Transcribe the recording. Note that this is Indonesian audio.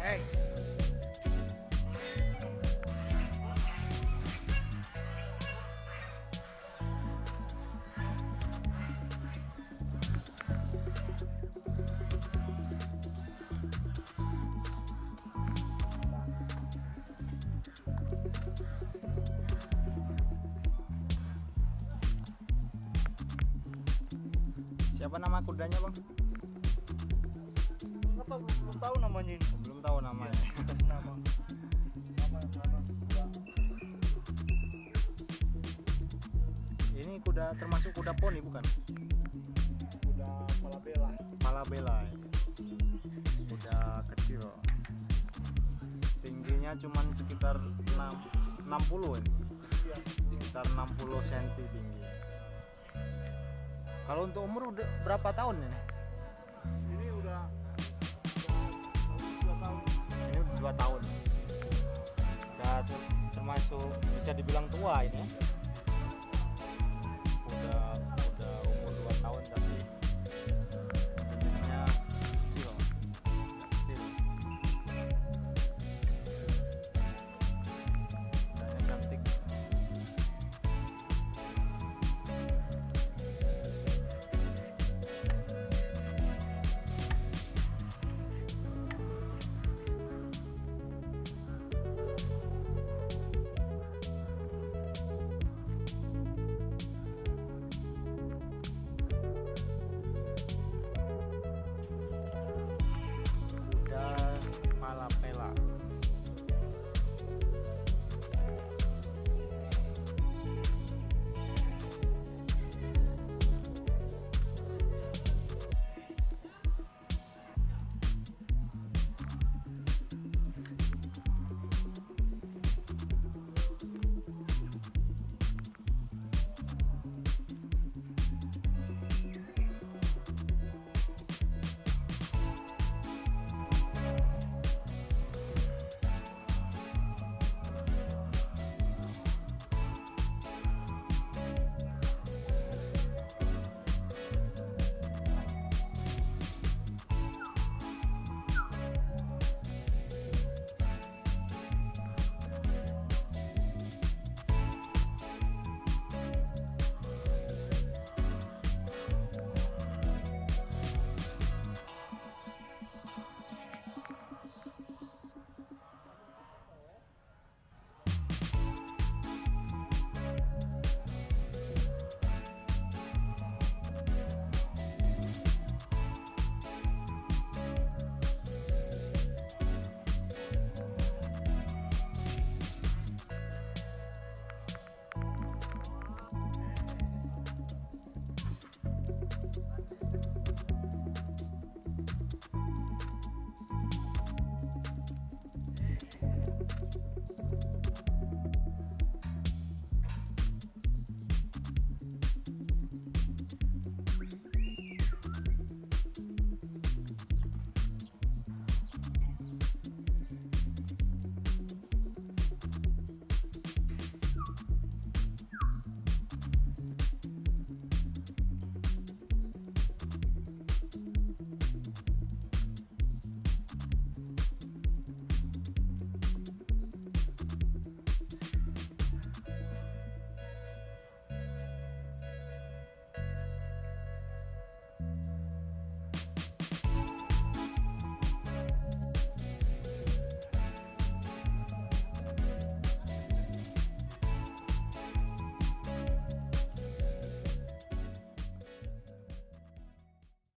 Hey. Siapa nama kudanya, Bang? Belum tahu namanya ini. Belum tahu namanya. Kasih nama. Ini kuda termasuk kuda poni bukan? Kuda Falabella. Falabella. Kuda kecil. Tingginya cuman sekitar 60 ini. Iya. Sekitar 60 cm tinggi. Kalau untuk umur udah berapa tahun ini? Ini udah 2 tahun. Ini udah 2 tahun. Udah termasuk bisa dibilang tua ini ya.